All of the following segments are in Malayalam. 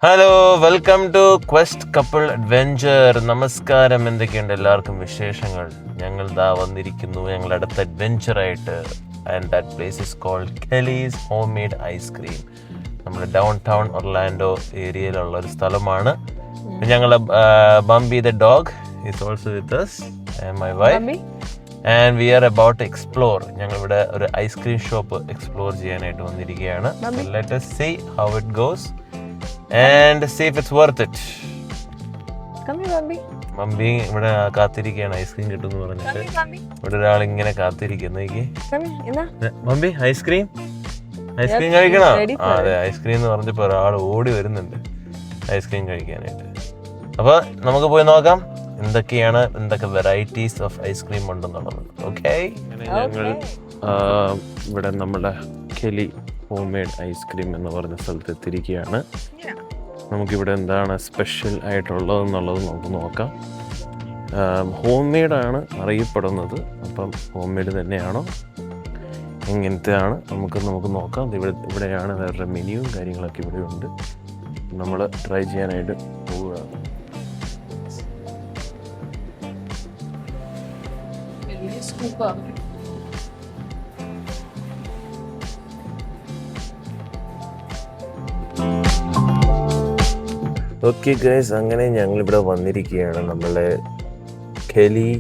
Hello, welcome to quest couple adventure. നമസ്കാരം, എന്തൊക്കെയുണ്ട് എല്ലാവർക്കും വിശേഷങ്ങൾ? ഞങ്ങൾ ദാ വന്നിരിക്കുന്നു ഞങ്ങളുടെ അടുത്ത അഡ്വെഞ്ചറായിട്ട്. And that place is called Kelly's homemade ice cream. നമ്മുടെ ഡൗൺ ടൗൺ ഒർലാൻഡോ ഏരിയയിലുള്ള ഒരു സ്ഥലമാണ്. ഞങ്ങൾ Bambi the dog is also with us and my wife. And we are about to explore. ഞങ്ങളിവിടെ ഒരു ഐസ്ക്രീം ഷോപ്പ് എക്സ്പ്ലോർ ചെയ്യാനായിട്ട് വന്നിരിക്കുകയാണ്. So let us see how it goes and see if it's worth it. Mummy ഇവിടെ കാത്തിരിക്കുകയാണ് ഐസ്ക്രീം കിട്ടുമെന്ന് പറഞ്ഞിട്ട്. ഇവിടെ ഒരാൾ ഇങ്ങനെ കാത്തിരിക്കുന്നേക്ക്. Mummy ice cream കഴിക്കണോ? അതെ, ഐസ്ക്രീം എന്ന് പറഞ്ഞപ്പോ ഒരാൾ ഓടി വരുന്നുണ്ട് ഐസ്ക്രീം കഴിക്കാനായിട്ട്. അപ്പൊ നമുക്ക് പോയി നോക്കാം എന്തൊക്കെ വെറൈറ്റീസ് ഓഫ് ഐസ്ക്രീം ഉണ്ടെന്നുള്ളത്. ഓക്കെ, ഞങ്ങൾ ഇവിടെ നമ്മുടെ കെലി ഹോം മെയ്ഡ് ഐസ്ക്രീം എന്ന് പറഞ്ഞ സ്ഥലത്ത് എത്തിയിരിക്കുകയാണ്. നമുക്കിവിടെ എന്താണ് സ്പെഷ്യൽ ആയിട്ടുള്ളതെന്നുള്ളത് നമുക്ക് നോക്കാം. ഹോം മെയ്ഡാണ് അറിയപ്പെടുന്നത്. അപ്പം ഹോം മെയ്ഡ് തന്നെയാണോ, എങ്ങനത്തെയാണ് നമുക്ക് നോക്കാം. ഇവിടെയാണ് വേറെ മെനുവും കാര്യങ്ങളൊക്കെ ഇവിടെ ഉണ്ട്. നമ്മൾ ട്രൈ ചെയ്യാനായിട്ട് പോവുകയാണ്. ഓക്കെ ഗൈസ്, അങ്ങനെ ഞങ്ങളിവിടെ വന്നിരിക്കുകയാണ് നമ്മളെ കെലി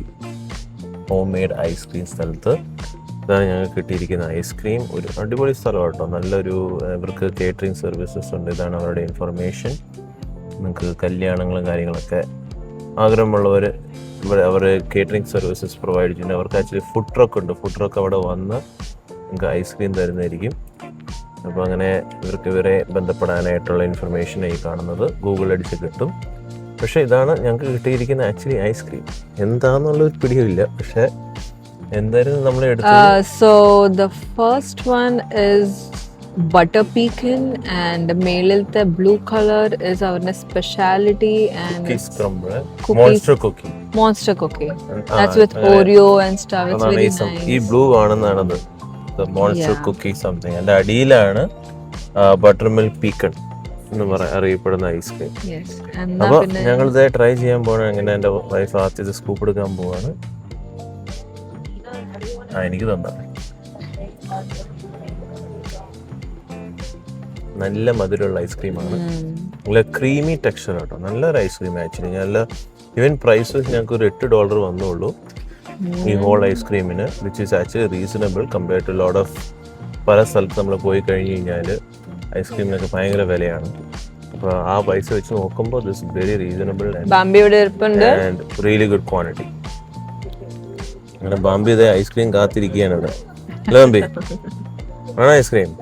ഹോം മെയ്ഡ് ഐസ്ക്രീം സ്ഥലത്ത്. ഇതാണ് ഞങ്ങൾക്ക് കിട്ടിയിരിക്കുന്ന ഐസ്ക്രീം. ഒരു അടിപൊളി സ്ഥലം കേട്ടോ. നല്ലൊരു ഇവർക്ക് കേറ്ററിംഗ് സർവീസസ് ഉണ്ട്. ഇതാണ് അവരുടെ ഇൻഫർമേഷൻ. നിങ്ങൾക്ക് കല്യാണങ്ങളും കാര്യങ്ങളൊക്കെ ആഗ്രഹമുള്ളവർ ഇവിടെ അവർ കേറ്ററിംഗ് സർവീസസ് പ്രൊവൈഡ് ചെയ്യുന്നുണ്ട്. അവർക്ക് ആക്ച്വലി ഫുഡ് ട്രക്ക് ഉണ്ട്. ഫുഡ് ട്രക്ക് അവിടെ വന്ന് നിങ്ങൾക്ക് ഐസ്ക്രീം തരുന്നതായിരിക്കും. അപ്പോൾ അങ്ങനെ ഇവരെ ബന്ധപ്പെടാനായിട്ടുള്ള ഇൻഫർമേഷൻ ഈ കാണുന്നത് ഗൂഗിൾ അടിച്ച് കിട്ടും. പക്ഷേ ഇതാണ് ഞങ്ങൾക്ക് കിട്ടിയിരിക്കുന്ന ആക്ച്വലി ഐസ്ക്രീം. എന്താണെന്നുള്ളൊരു പിടിയില്ല, പക്ഷേ എന്തായാലും നമ്മൾ എടുത്തത്. So the first one is butter pecan and മേളിലത്തെ blue color is our speciality and monster cookie. That's with Oreo and stuff. It's very nice. ഈ ബ്ലൂ ആണെന്നാണത് മോൺസ്റ്റർ കുക്കി സംതിങ്. അതിന്റെ അടിയിലാണ് ബട്ടർ മിൽക്ക് പീക്കൺ എന്ന് അറിയപ്പെടുന്ന ഐസ്ക്രീം. അപ്പൊ ഞങ്ങൾ ഇത് ട്രൈ ചെയ്യാൻ പോവാണ്. അങ്ങനെ എന്റെ വൈഫ് ആദ്യത്തെ സ്കൂപ്പ് എടുക്കാൻ പോവാണ്. എനിക്ക് തന്നാ നല്ല മധുരമുള്ള ഐസ്ക്രീമാണ്. നല്ല ക്രീമി ടെക്സ്ചർ കേട്ടോ. നല്ലൊരു ഐസ്ക്രീം ആക്ച്വലി. നല്ല ഈവൻ പ്രൈസ് ഞങ്ങൾക്ക് ഒരു $8 വന്നുള്ളൂ ഈ ഹോൾ ഐസ്ക്രീമിന്, which is actually reasonable compared to lot of പല സ്ഥലത്ത് നമ്മൾ പോയി കഴിഞ്ഞ് കഴിഞ്ഞാൽ ഐസ്ക്രീമിനൊക്കെ ഭയങ്കര വിലയാണ്. അപ്പോൾ ആ പൈസ വെച്ച് നോക്കുമ്പോൾ this very reasonable and really good quantity. അങ്ങനെ ബാംബി ഇതേ ഐസ്ക്രീം കാത്തിരിക്കുകയാണ് ഇവിടെ. അല്ലേ ബാംബി? ആണോ ഐസ്ക്രീം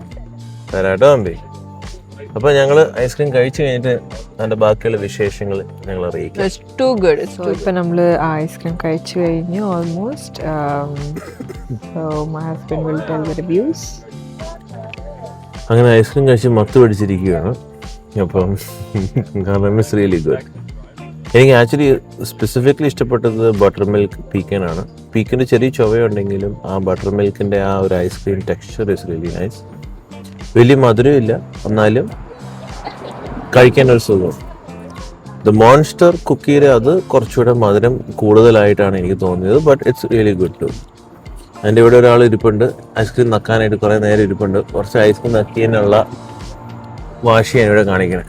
തരാട്ടോ ബാംബി? അപ്പോൾ ഞങ്ങൾ ഐസ്ക്രീം കഴിച്ചു കഴിഞ്ഞിട്ട് അതിന്റെ ബാക്കിയുള്ള വിശേഷങ്ങൾ ഞങ്ങൾ അറിയിക്കും. ഇപ്പൊ നമ്മള് ഐസ്ക്രീം കഴിച്ചു കഴിഞ്ഞു almost. My husband will tell the reviews. അങ്ങനെ ഐസ്ക്രീം കഴിച്ച് മത്ത് പിടിച്ചിരിക്കുകയാണ്. അപ്പം കാരണം ഇറ്റ്സ് റിയലി ഗുഡ്. എനിക്ക് ആക്ച്വലി സ്പെസിഫിക്കലി ഇഷ്ടപ്പെട്ടത് ബട്ടർ മിൽക്ക് പീക്കൻ ആണ്. പീക്കൻ്റെ ചെറിയ ചുവയുണ്ടെങ്കിലും ആ ബട്ടർ മിൽക്കിൻ്റെ ആ ഒരു ice cream texture is really nice. വലിയ മധുരമില്ല, എന്നാലും കഴിക്കാൻ ഒരു സുഖം. ദ മോൺസ്റ്റർ കുക്കിയുടെ അത് കുറച്ചുകൂടെ മധുരം കൂടുതലായിട്ടാണ് എനിക്ക് തോന്നിയത്. But it's really good too. അതിൻ്റെ ഇവിടെ ഒരാൾ ഇരിപ്പുണ്ട്, ഐസ്ക്രീം നക്കാനായിട്ട് കുറേ നേരം ഇരിപ്പുണ്ട്. കുറച്ച് ഐസ്ക്രീം നക്കിയതിനുള്ള വാശിയാണ് ഇവിടെ കാണിക്കണേ.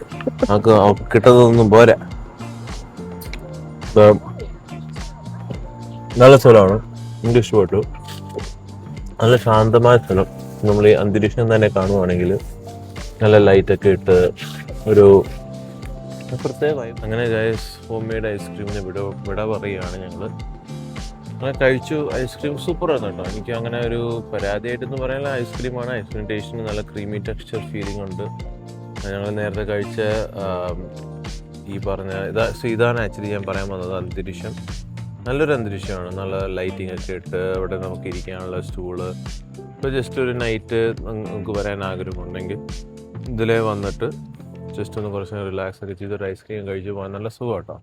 നമുക്ക് കിട്ടുന്നതൊന്നും പോരാ. നല്ല സ്ഥലമാണ്, എനിക്ക് ഇഷ്ടപ്പെട്ടു. നല്ല ശാന്തമായ സ്ഥലം. നമ്മൾ ഈ അന്തരീക്ഷം തന്നെ കാണുവാണെങ്കിൽ നല്ല ലൈറ്റൊക്കെ ഇട്ട് ഒരു പ്രത്യേകമായി. അങ്ങനെ ഗൈസ് ഹോം മെയ്ഡ് ഐസ്ക്രീമിന് വിട പറയുകയാണ് ഞങ്ങൾ. അങ്ങനെ കഴിച്ചു. ഐസ്ക്രീം സൂപ്പറാണ് കേട്ടോ. എനിക്ക് അങ്ങനെ ഒരു പരാതിയായിട്ടെന്ന് പറയാനുള്ള ഐസ്ക്രീമാണ്. ഐസ്ക്രീം ടേസ്റ്റിന് നല്ല ക്രീമി ടെക്സ്ചർ ഫീലിംഗ് ഉണ്ട്. ഞങ്ങൾ നേരത്തെ കഴിച്ച ഈ പറഞ്ഞ ഇതാണ് ആക്ച്വലി ഞാൻ പറയാൻ വന്നത്. അന്തരീക്ഷം നല്ലൊരു അന്തരീക്ഷമാണ്. നല്ല ലൈറ്റിംഗ് ഒക്കെ ഇട്ട് അവിടെ നമുക്ക് ഇരിക്കാനുള്ള സ്റ്റൂള്. ഇപ്പോൾ ജസ്റ്റ് ഒരു നൈറ്റ് നമുക്ക് വരാൻ ആഗ്രഹമുണ്ടെങ്കിൽ ഇതിലേ വന്നിട്ട് ജസ്റ്റ് ഒന്ന് കുറച്ച് റിലാക്സ് ഒക്കെ ചെയ്തൊരു ഐസ്ക്രീം കഴിച്ച് പോകാൻ നല്ല സുഖം കേട്ടോ.